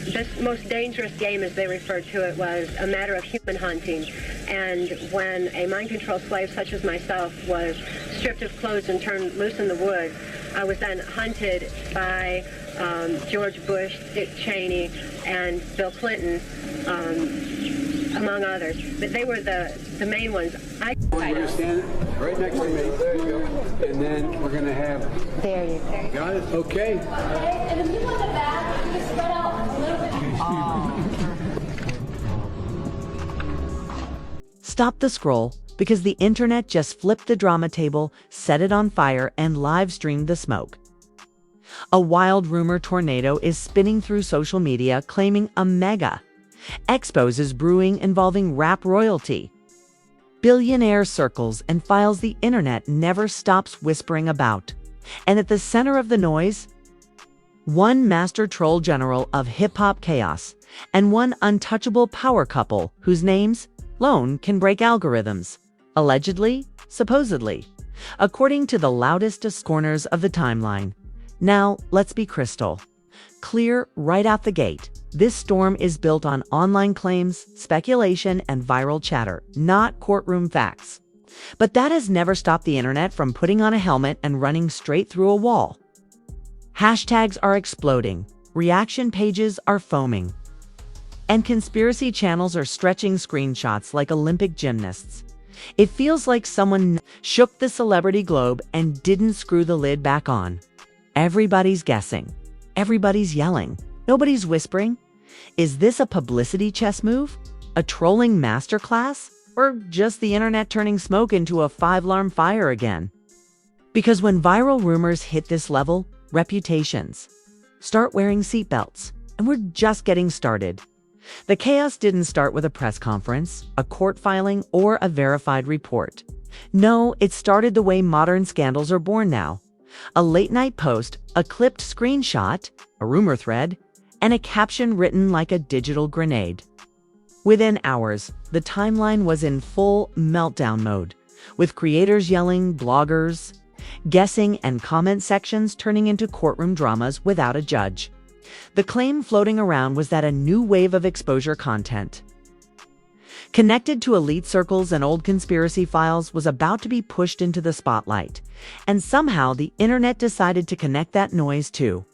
This most dangerous game, as they referred to it, was a matter of human hunting. And when a mind control slave such as myself was stripped of clothes and turned loose in the woods, I was then hunted by George Bush, Dick Cheney, and Bill Clinton, among others. But they were the main ones. We're going to stand right next to me. There you go. And then we're going to have... There you go. Got it? Okay. And if you want the back, you can spread out a little bit. Stop the scroll, because the internet just flipped the drama table, set it on fire, and live-streamed the smoke. A wild rumor tornado is spinning through social media claiming a mega expose is brewing involving rap royalty. Billionaire circles and files the internet never stops whispering about. And at the center of the noise, one master troll general of hip-hop chaos and one untouchable power couple whose names alone can break algorithms. Allegedly, supposedly, according to the loudest scorners of the timeline. Now, let's be crystal clear right out the gate. This storm is built on online claims, speculation, and viral chatter, not courtroom facts. But that has never stopped the internet from putting on a helmet and running straight through a wall. Hashtags are exploding, reaction pages are foaming, and conspiracy channels are stretching screenshots like Olympic gymnasts. It feels like someone shook the celebrity globe and didn't screw the lid back on. Everybody's guessing. Everybody's yelling. Nobody's whispering. Is this a publicity chess move? A trolling masterclass? Or just the internet turning smoke into a five-alarm fire again? Because when viral rumors hit this level, reputations start wearing seatbelts. And we're just getting started. The chaos didn't start with a press conference, a court filing, or a verified report. No, it started the way modern scandals are born now. A late-night post, a clipped screenshot, a rumor thread, and a caption written like a digital grenade. Within hours, the timeline was in full meltdown mode, with creators yelling, bloggers guessing, and comment sections turning into courtroom dramas without a judge. The claim floating around was that a new wave of exposure content, connected to elite circles and old conspiracy files, was about to be pushed into the spotlight. And somehow the internet decided to connect that noise too.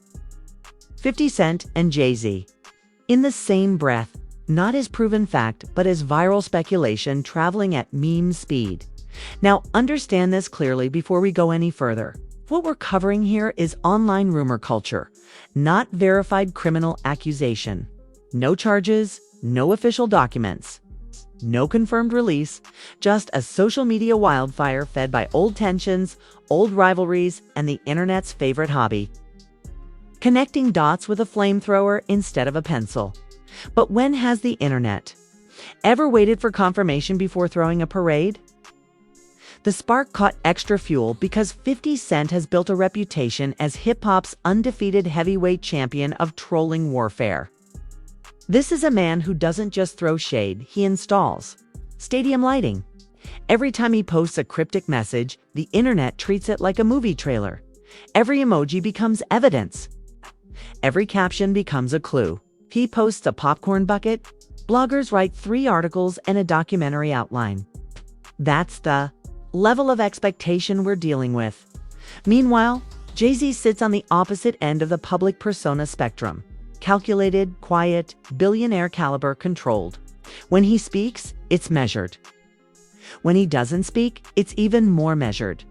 50 Cent and Jay-Z. In the same breath, not as proven fact, but as viral speculation traveling at meme speed. Now understand this clearly before we go any further. What we're covering here is online rumor culture, not verified criminal accusation. No charges, no official documents. No confirmed release, just a social media wildfire fed by old tensions, old rivalries, and the internet's favorite hobby: connecting dots with a flamethrower instead of a pencil. But when has the internet ever waited for confirmation before throwing a parade? The spark caught extra fuel because 50 Cent has built a reputation as hip-hop's undefeated heavyweight champion of trolling warfare. This is a man who doesn't just throw shade, he installs stadium lighting. Every time he posts a cryptic message, the internet treats it like a movie trailer. Every emoji becomes evidence. Every caption becomes a clue. He posts a popcorn bucket, bloggers write 3 articles and a documentary outline. That's the level of expectation we're dealing with. Meanwhile, Jay-Z sits on the opposite end of the public persona spectrum. Calculated, quiet, billionaire caliber, controlled. When he speaks, it's measured. When he doesn't speak, it's even more measured.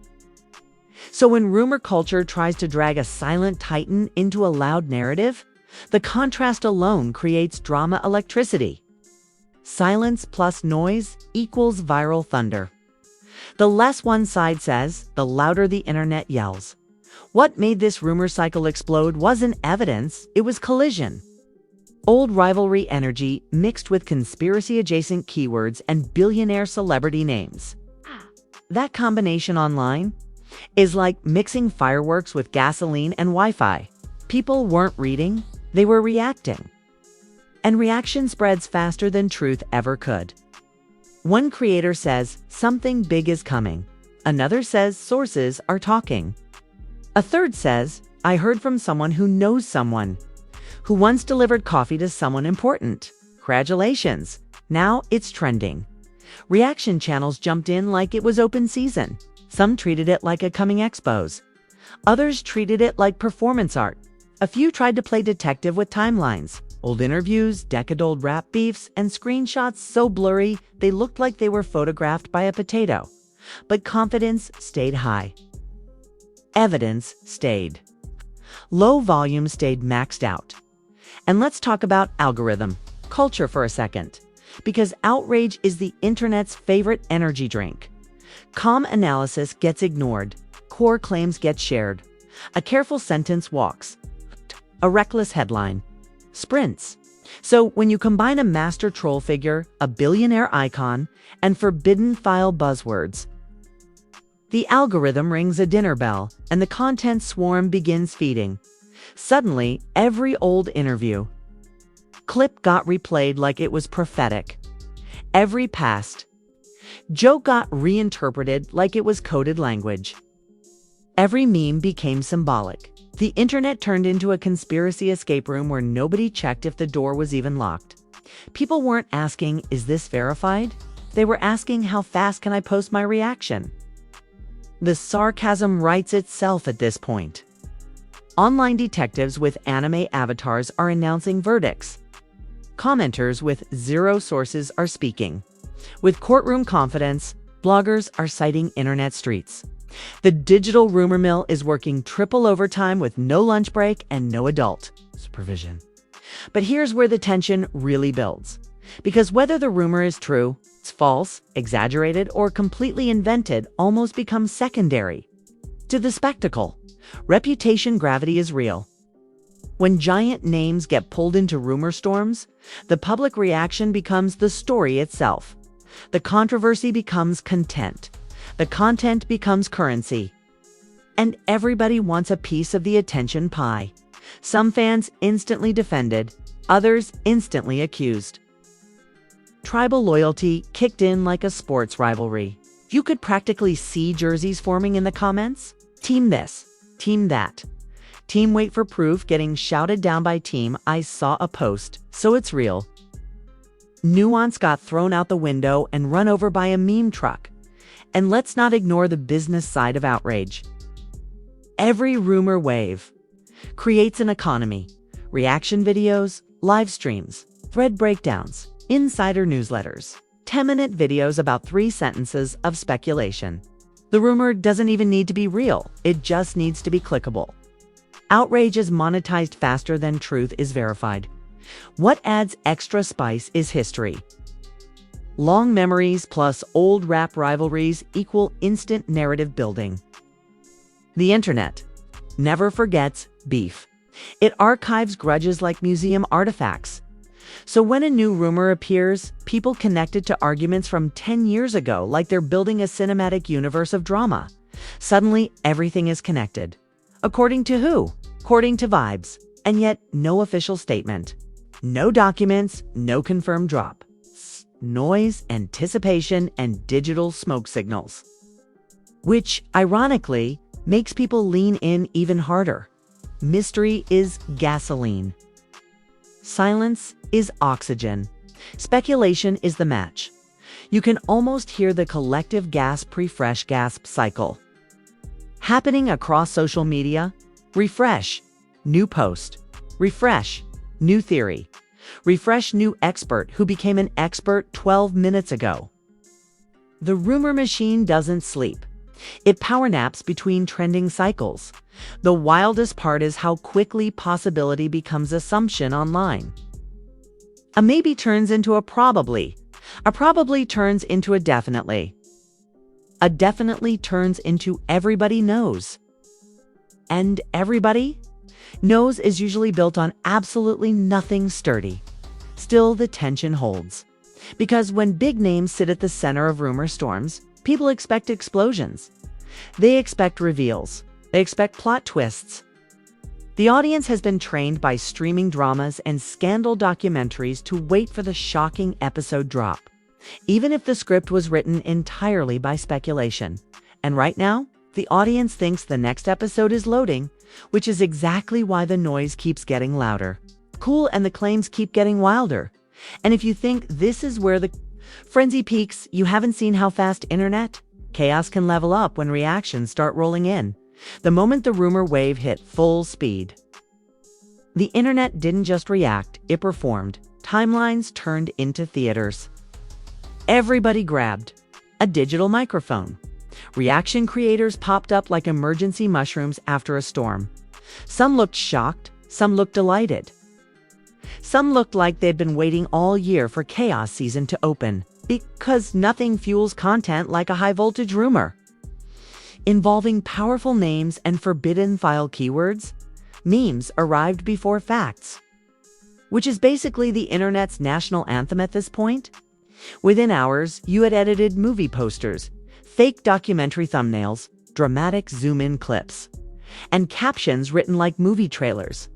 So when rumor culture tries to drag a silent titan into a loud narrative, the contrast alone creates drama electricity. Silence plus noise equals viral thunder. The less one side says, the louder the internet yells. What made this rumor cycle explode wasn't evidence, it was collision. Old rivalry energy mixed with conspiracy-adjacent keywords and billionaire celebrity names. That combination online is like mixing fireworks with gasoline and Wi-Fi. People weren't reading, they were reacting. And reaction spreads faster than truth ever could. One creator says, something big is coming. Another says, sources are talking. A third says, I heard from someone who knows someone who once delivered coffee to someone important. Congratulations. Now it's trending. Reaction channels jumped in like it was open season. Some treated it like a coming expose. Others treated it like performance art. A few tried to play detective with timelines, old interviews, decade-old rap beefs, and screenshots so blurry they looked like they were photographed by a potato. But confidence stayed high. Evidence stayed. Low volume stayed maxed out. And let's talk about algorithm culture for a second, because outrage is the internet's favorite energy drink. Calm analysis gets ignored. Core claims get shared. A careful sentence walks. A reckless headline sprints. So when you combine a master troll figure, a billionaire icon, and forbidden file buzzwords, the algorithm rings a dinner bell and the content swarm begins feeding. Suddenly, every old interview clip got replayed like it was prophetic. Every past joke got reinterpreted like it was coded language. Every meme became symbolic. The internet turned into a conspiracy escape room where nobody checked if the door was even locked. People weren't asking, "Is this verified?" They were asking, "How fast can I post my reaction?" The sarcasm writes itself at this point. Online detectives with anime avatars are announcing verdicts. Commenters with zero sources are speaking. With courtroom confidence, bloggers are citing internet streets. The digital rumor mill is working triple overtime with no lunch break and no adult supervision. But here's where the tension really builds. Because whether the rumor is true, it's false, exaggerated, or completely invented almost becomes secondary to the spectacle. Reputation gravity is real. When giant names get pulled into rumor storms, the public reaction becomes the story itself. The controversy becomes content. The content becomes currency. And everybody wants a piece of the attention pie. Some fans instantly defended, others instantly accused. Tribal loyalty kicked in like a sports rivalry. You could practically see jerseys forming in the comments. Team this, team that. Team wait for proof getting shouted down by team I saw a post, so it's real. Nuance got thrown out the window and run over by a meme truck. And let's not ignore the business side of outrage. Every rumor wave creates an economy. Reaction videos, live streams, thread breakdowns, insider newsletters, 10-minute videos about 3 sentences of speculation. The rumor doesn't even need to be real, it just needs to be clickable. Outrage is monetized faster than truth is verified. What adds extra spice is history. Long memories plus old rap rivalries equal instant narrative building. The internet never forgets beef. It archives grudges like museum artifacts. So when a new rumor appears, people connect it to arguments from 10 years ago like they're building a cinematic universe of drama. Suddenly, everything is connected. According to who? According to vibes. And yet, no official statement. No documents, no confirmed drop. Noise, anticipation, and digital smoke signals. Which, ironically, makes people lean in even harder. Mystery is gasoline. Silence is oxygen. Speculation is the match. You can almost hear the collective gasp pre-fresh gasp cycle happening across social media. Refresh, new post. Refresh, new theory. Refresh, new expert who became an expert 12 minutes ago. The rumor machine doesn't sleep. It power naps between trending cycles. The wildest part is how quickly possibility becomes assumption online. A maybe turns into a probably. A probably turns into a definitely. A definitely turns into everybody knows. And everybody knows is usually built on absolutely nothing sturdy. Still, the tension holds. Because when big names sit at the center of rumor storms, people expect explosions. They expect reveals. They expect plot twists. The audience has been trained by streaming dramas and scandal documentaries to wait for the shocking episode drop, even if the script was written entirely by speculation. And right now, the audience thinks the next episode is loading, which is exactly why the noise keeps getting louder. Cool, and the claims keep getting wilder. And if you think this is where the frenzy peaks, you haven't seen how fast internet chaos can level up when reactions start rolling in. The moment the rumor wave hit full speed, the internet didn't just react, it performed. Timelines turned into theaters. Everybody grabbed a digital microphone. Reaction creators popped up like emergency mushrooms after a storm. Some looked shocked, some looked delighted. Some looked like they'd been waiting all year for chaos season to open, because nothing fuels content like a high-voltage rumor. Involving powerful names and forbidden file keywords, memes arrived before facts, which is basically the internet's national anthem at this point. Within hours, you had edited movie posters, fake documentary thumbnails, dramatic zoom-in clips, and captions written like movie trailers.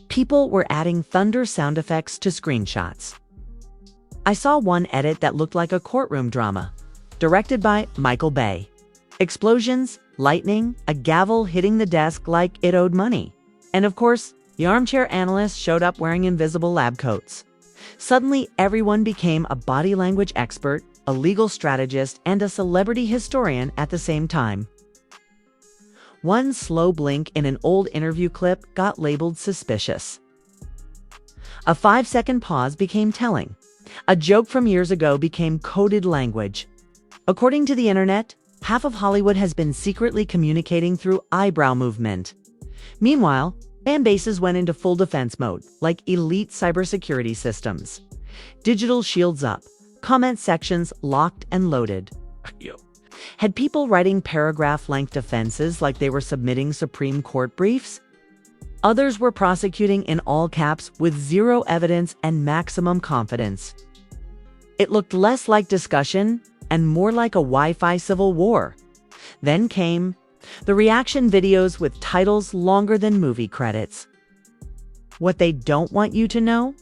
People were adding thunder sound effects to screenshots. I saw one edit that looked like a courtroom drama, directed by Michael Bay. Explosions, lightning, a gavel hitting the desk like it owed money. And of course, the armchair analyst showed up wearing invisible lab coats. Suddenly, everyone became a body language expert, a legal strategist, and a celebrity historian at the same time. One slow blink in an old interview clip got labeled suspicious. A 5-second pause became telling. A joke from years ago became coded language. According to the internet, half of Hollywood has been secretly communicating through eyebrow movement. Meanwhile, fan bases went into full defense mode, like elite cybersecurity systems. Digital shields up, comment sections locked and loaded. Had people writing paragraph-length defenses like they were submitting Supreme Court briefs? Others were prosecuting in all caps with zero evidence and maximum confidence. It looked less like discussion and more like a Wi-Fi civil war. Then came the reaction videos with titles longer than movie credits. What they don't want you to know?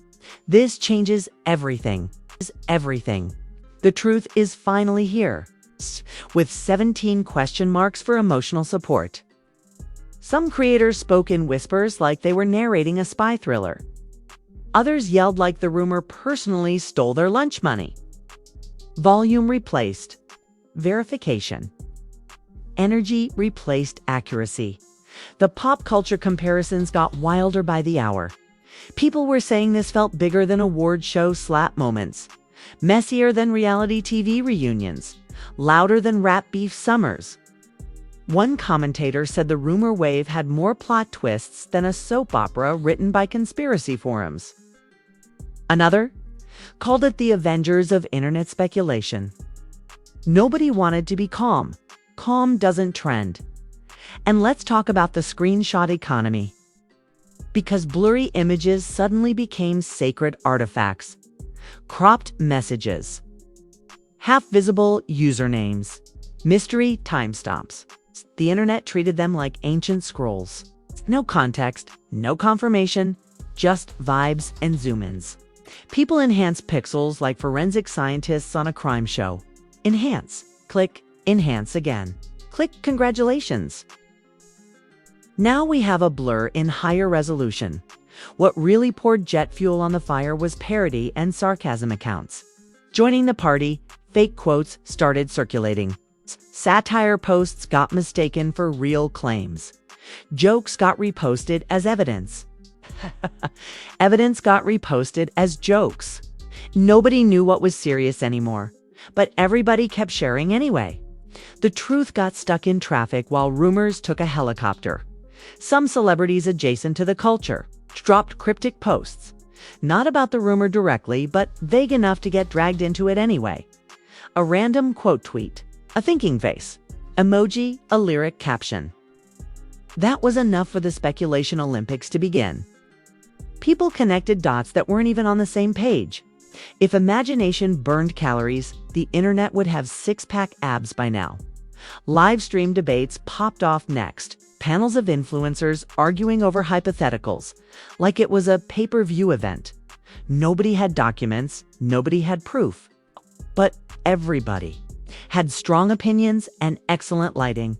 This changes everything. Everything. The truth is finally here, with 17 question marks for emotional support. Some creators spoke in whispers like they were narrating a spy thriller. Others yelled like the rumor personally stole their lunch money. Volume replaced verification. Energy replaced accuracy. The pop culture comparisons got wilder by the hour. People were saying this felt bigger than award show slap moments, messier than reality TV reunions, louder than rap beef summers. One commentator said the rumor wave had more plot twists than a soap opera written by conspiracy forums. Another called it the Avengers of internet speculation. Nobody wanted to be calm. Calm doesn't trend. And let's talk about the screenshot economy. Because blurry images suddenly became sacred artifacts. Cropped messages. Half-visible usernames. Mystery timestamps. The internet treated them like ancient scrolls. No context, no confirmation, just vibes and zoom-ins. People enhance pixels like forensic scientists on a crime show. Enhance. Click. Enhance again. Click. Congratulations. Now we have a blur in higher resolution. What really poured jet fuel on the fire was parody and sarcasm accounts. Joining the party, fake quotes started circulating. Satire posts got mistaken for real claims. Jokes got reposted as evidence. Evidence got reposted as jokes. Nobody knew what was serious anymore, but everybody kept sharing anyway. The truth got stuck in traffic while rumors took a helicopter. Some celebrities adjacent to the culture dropped cryptic posts, not about the rumor directly, but vague enough to get dragged into it anyway. A random quote tweet, a thinking face, emoji, a lyric caption. That was enough for the speculation Olympics to begin. People connected dots that weren't even on the same page. If imagination burned calories, the internet would have six-pack abs by now. Live stream debates popped off next. Panels of influencers arguing over hypotheticals, like it was a pay-per-view event. Nobody had documents, nobody had proof. But everybody had strong opinions and excellent lighting.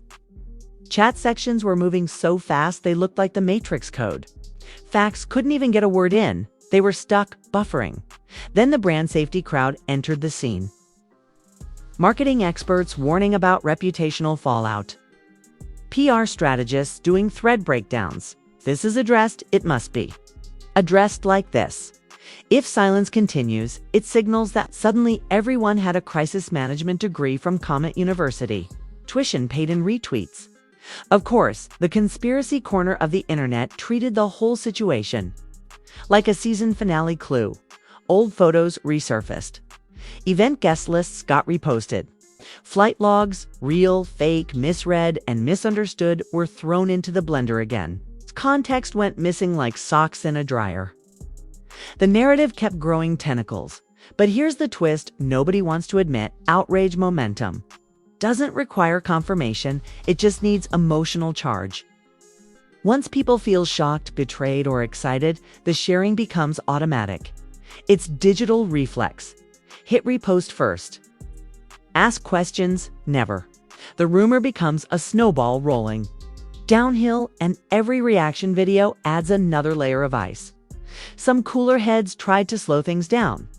Chat sections were moving so fast they looked like the Matrix code. Facts couldn't even get a word in. They were stuck, buffering. Then the brand safety crowd entered the scene. Marketing experts warning about reputational fallout. PR strategists doing thread breakdowns. This is addressed, it must be. Addressed like this. If silence continues, it signals that suddenly everyone had a crisis management degree from Comet University. Tuition paid in retweets. Of course, the conspiracy corner of the internet treated the whole situation like a season finale clue. Old photos resurfaced. Event guest lists got reposted. Flight logs, real, fake, misread, and misunderstood, were thrown into the blender again. Context went missing like socks in a dryer. The narrative kept growing tentacles. But here's the twist nobody wants to admit: outrage momentum doesn't require confirmation, it just needs emotional charge. Once people feel shocked, betrayed, or excited, the sharing becomes automatic. It's digital reflex. Hit repost first. Ask questions, never. The rumor becomes a snowball rolling downhill, and every reaction video adds another layer of ice. Some cooler heads tried to slow things down.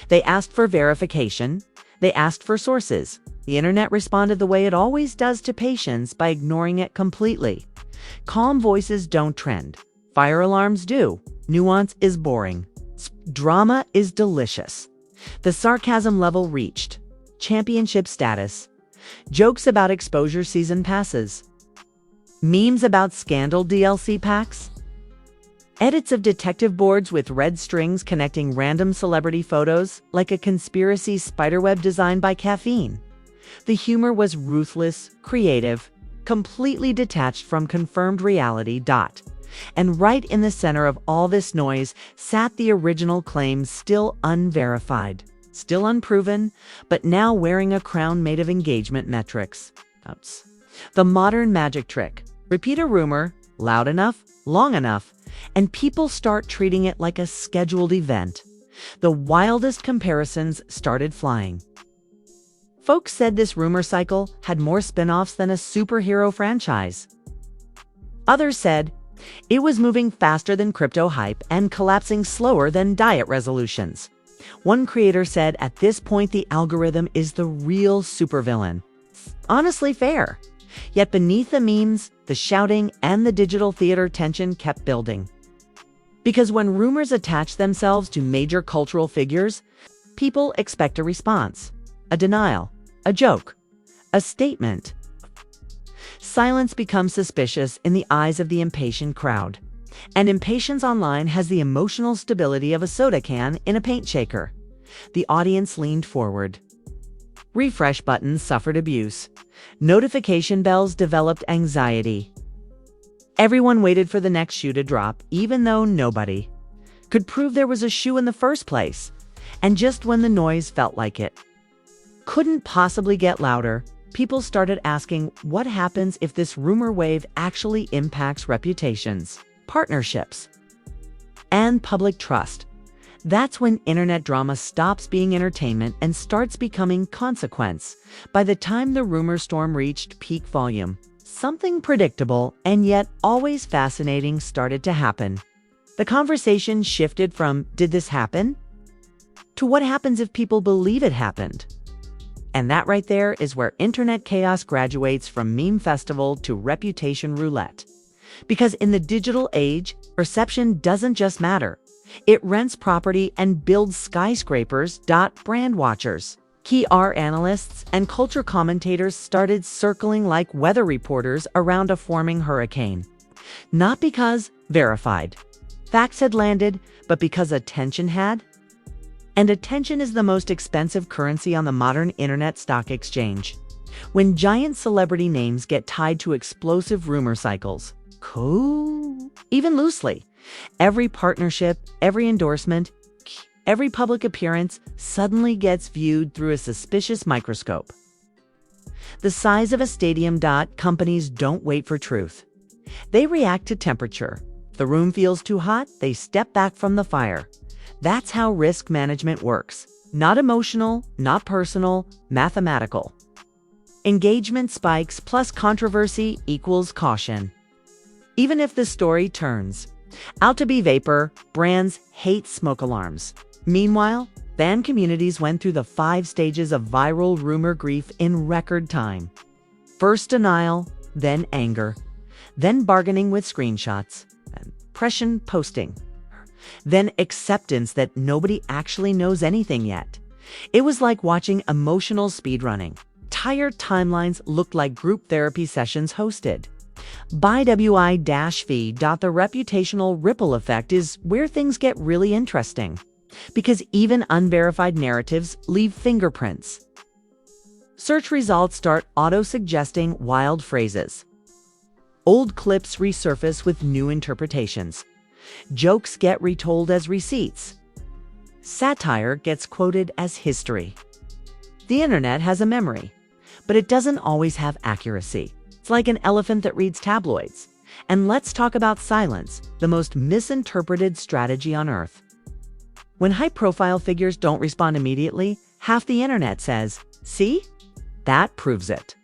They asked for verification. They asked for sources. The internet responded the way it always does to patience, by ignoring it completely. Calm voices don't trend. Fire alarms do. Nuance is boring. Drama is delicious. The sarcasm level reached championship status. Jokes about exposure season passes. Memes about scandal DLC packs. Edits of detective boards with red strings connecting random celebrity photos like a conspiracy spiderweb designed by caffeine. The humor was ruthless, creative, completely detached from confirmed reality. And right in the center of all this noise sat the original claim, still unverified, still unproven, but now wearing a crown made of engagement metrics. The modern magic trick. Repeat a rumor loud enough, long enough, and people start treating it like a scheduled event. The wildest comparisons started flying. Folks said this rumor cycle had more spin-offs than a superhero franchise. Others said it was moving faster than crypto hype and collapsing slower than diet resolutions. One creator said at this point the algorithm is the real supervillain. Honestly fair. Yet beneath the memes, the shouting, and the digital theater, tension kept building. Because when rumors attach themselves to major cultural figures, people expect a response, a denial, a joke, a statement. Silence becomes suspicious in the eyes of the impatient crowd. And impatience online has the emotional stability of a soda can in a paint shaker. The audience leaned forward. Refresh buttons suffered abuse. Notification bells developed anxiety. Everyone waited for the next shoe to drop, even though nobody could prove there was a shoe in the first place. And just when the noise felt like it couldn't possibly get louder, people started asking, what happens if this rumor wave actually impacts reputations, partnerships, and public trust? That's when internet drama stops being entertainment and starts becoming consequence. By the time the rumor storm reached peak volume, something predictable and yet always fascinating started to happen. The conversation shifted from, did this happen? To what happens if people believe it happened? And that right there is where internet chaos graduates from meme festival to reputation roulette. Because in the digital age, perception doesn't just matter. It rents property and builds skyscrapers. Brand watchers, PR analysts, and culture commentators started circling like weather reporters around a forming hurricane. Not because verified facts had landed, but because attention had. And attention is the most expensive currency on the modern internet stock exchange. When giant celebrity names get tied to explosive rumor cycles, even loosely, every partnership, every endorsement, every public appearance suddenly gets viewed through a suspicious microscope. The size of a stadium. Companies don't wait for truth. They react to temperature. If the room feels too hot, they step back from the fire. That's how risk management works. Not emotional, not personal, mathematical. Engagement spikes plus controversy equals caution. Even if the story turns, Out to be vapor, brands hate smoke alarms. Meanwhile, fan communities went through the 5 stages of viral rumor grief in record time. First denial, then anger, then bargaining with screenshots, then pression posting, then acceptance that nobody actually knows anything yet. It was like watching emotional speedrunning. Tired timelines looked like group therapy sessions hosted. By WI-V. The reputational ripple effect is where things get really interesting, because even unverified narratives leave fingerprints. Search results start auto-suggesting wild phrases. Old clips resurface with new interpretations. Jokes get retold as receipts. Satire gets quoted as history. The internet has a memory, but it doesn't always have accuracy. It's like an elephant that reads tabloids. And let's talk about silence, the most misinterpreted strategy on earth. When high-profile figures don't respond immediately, half the internet says, "See? That proves it."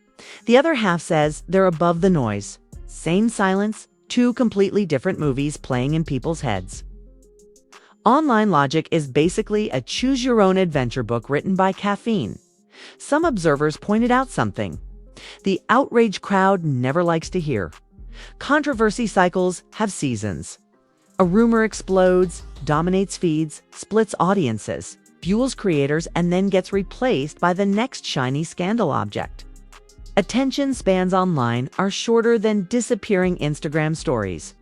The other half says they're above the noise. Same silence, 2 completely different movies playing in people's heads. Online logic is basically a choose-your-own-adventure book written by caffeine. Some observers pointed out something the outrage crowd never likes to hear. Controversy cycles have seasons. A rumor explodes, dominates feeds, splits audiences, fuels creators, and then gets replaced by the next shiny scandal object. Attention spans online are shorter than disappearing Instagram stories.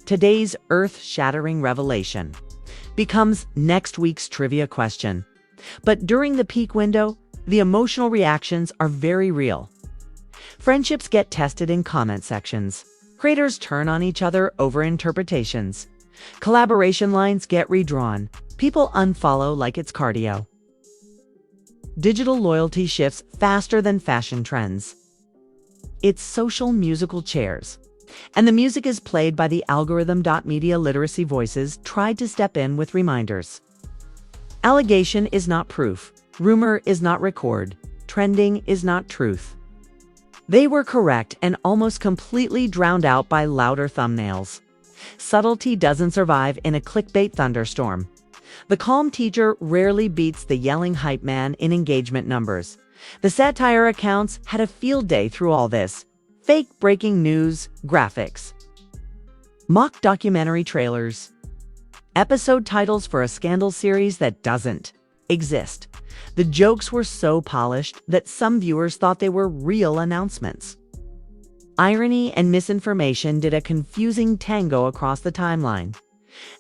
Today's earth-shattering revelation becomes next week's trivia question. But during the peak window, the emotional reactions are very real. Friendships get tested in comment sections. Creators turn on each other over interpretations. Collaboration lines get redrawn. People unfollow like it's cardio. Digital loyalty shifts faster than fashion trends. It's social musical chairs. And the music is played by the algorithm. Media literacy voices tried to step in with reminders. Allegation is not proof. Rumor is not record. Trending is not truth. They were correct and almost completely drowned out by louder thumbnails. Subtlety doesn't survive in a clickbait thunderstorm. The calm teacher rarely beats the yelling hype man in engagement numbers. The satire accounts had a field day through all this. Fake breaking news, graphics, mock documentary trailers, episode titles for a scandal series that doesn't exist. The jokes were so polished that some viewers thought they were real announcements. Irony and misinformation did a confusing tango across the timeline.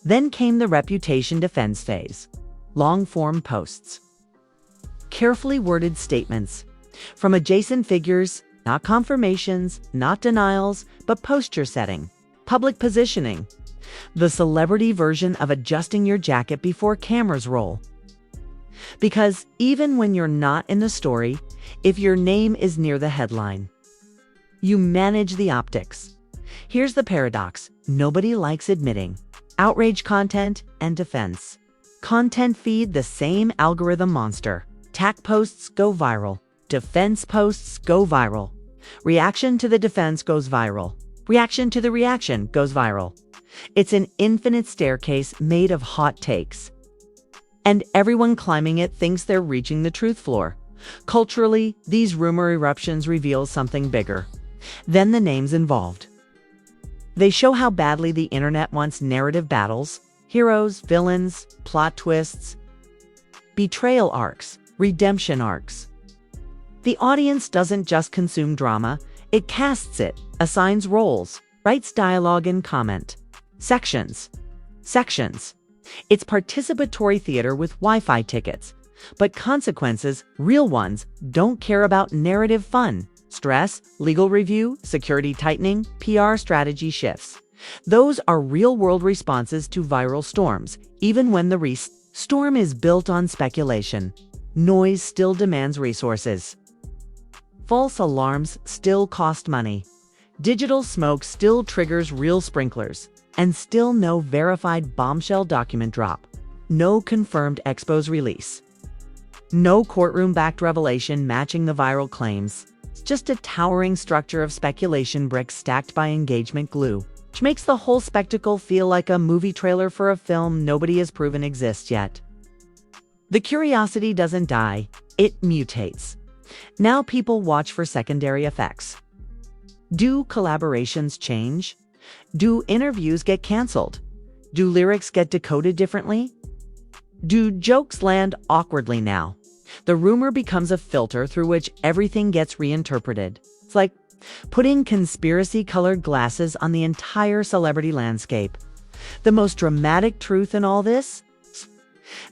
Then came the reputation defense phase. Long-form posts. Carefully worded statements. From adjacent figures, not confirmations, not denials, but posture setting. Public positioning. The celebrity version of adjusting your jacket before cameras roll. Because even when you're not in the story, if your name is near the headline, you manage the optics. Here's the paradox nobody likes admitting. Outrage content and defense. Content feed the same algorithm monster. Attack posts go viral. Defense posts go viral. Reaction to the defense goes viral. Reaction to the reaction goes viral. It's an infinite staircase made of hot takes. And everyone climbing it thinks they're reaching the truth floor. Culturally, these rumor eruptions reveal something bigger than the names involved. They show how badly the internet wants narrative battles, heroes, villains, plot twists, betrayal arcs, redemption arcs. The audience doesn't just consume drama, it casts it, assigns roles, writes dialogue and comment. Sections. It's participatory theater with Wi-Fi tickets. But consequences, real ones, don't care about narrative fun. Stress, legal review, security tightening, PR strategy shifts. Those are real-world responses to viral storms, even when the storm is built on speculation. Noise still demands resources. False alarms still cost money. Digital smoke still triggers real sprinklers. And still no verified bombshell document drop. No confirmed expose release. No courtroom-backed revelation matching the viral claims. It's just a towering structure of speculation bricks stacked by engagement glue. which makes the whole spectacle feel like a movie trailer for a film nobody has proven exists yet. The curiosity doesn't die, it mutates. Now people watch for secondary effects. Do collaborations change? Do interviews get canceled? Do lyrics get decoded differently? Do jokes land awkwardly now? The rumor becomes a filter through which everything gets reinterpreted. It's like putting conspiracy-colored glasses on the entire celebrity landscape. The most dramatic truth in all this?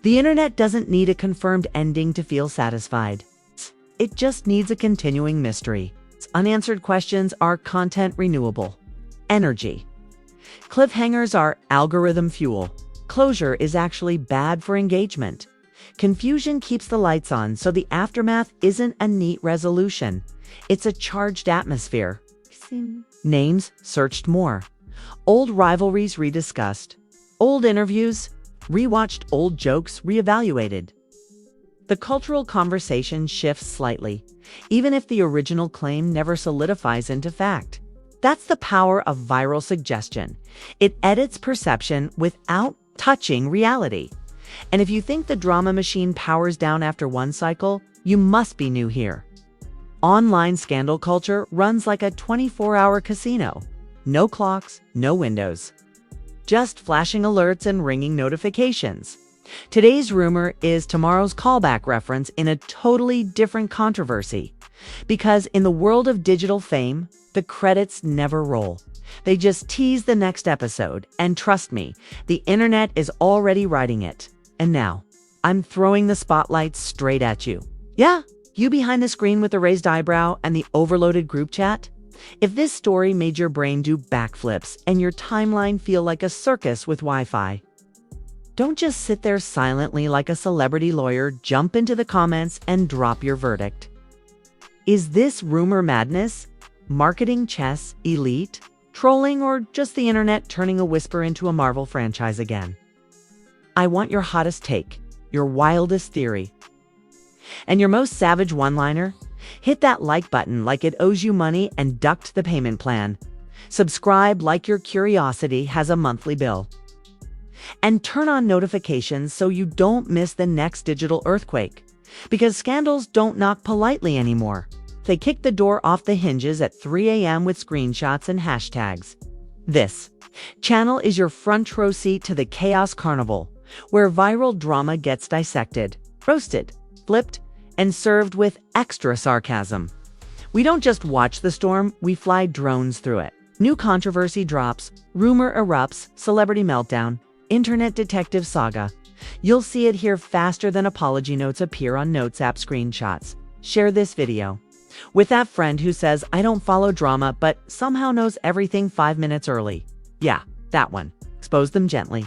The internet doesn't need a confirmed ending to feel satisfied. It just needs a continuing mystery. Unanswered questions are content renewable. Energy. Cliffhangers are algorithm fuel. Closure is actually bad for engagement. Confusion keeps the lights on, so the aftermath isn't a neat resolution. It's a charged atmosphere. Names searched more. Old rivalries rediscussed. Old interviews rewatched, old jokes reevaluated. The cultural conversation shifts slightly, even if the original claim never solidifies into fact. That's the power of viral suggestion. It edits perception without touching reality. And if you think the drama machine powers down after one cycle, you must be new here. Online scandal culture runs like a 24-hour casino. No clocks, no windows. Just flashing alerts and ringing notifications. Today's rumor is tomorrow's callback reference in a totally different controversy. Because in the world of digital fame, the credits never roll. They just tease the next episode, and trust me, the internet is already writing it. And now, I'm throwing the spotlight straight at you. Yeah, you behind the screen with the raised eyebrow and the overloaded group chat? If this story made your brain do backflips and your timeline feel like a circus with Wi-Fi, don't just sit there silently like a celebrity lawyer. Jump into the comments and drop your verdict. Is this rumor madness? Marketing chess elite? Trolling, or just the internet turning a whisper into a Marvel franchise again? I want your hottest take, your wildest theory, and your most savage one-liner. Hit that like button like it owes you money and duct the payment plan. Subscribe like your curiosity has a monthly bill. And turn on notifications so you don't miss the next digital earthquake. Because scandals don't knock politely anymore. They kick the door off the hinges at 3 a.m. with screenshots and hashtags. This channel is your front row seat to the chaos carnival, where viral drama gets dissected, roasted, flipped, and served with extra sarcasm. We don't just watch the storm, we fly drones through it. New controversy drops, rumor erupts, celebrity meltdown, internet detective saga. You'll see it here faster than apology notes appear on Notes app screenshots. Share this video with that friend who says, I don't follow drama, but somehow knows everything 5 minutes early. Yeah, that one. Expose them gently.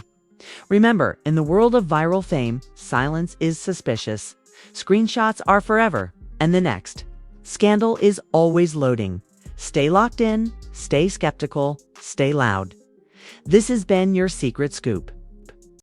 Remember, in the world of viral fame, silence is suspicious. Screenshots are forever, and the next scandal is always loading. Stay locked in, stay skeptical, stay loud. This has been your Secret Scoop.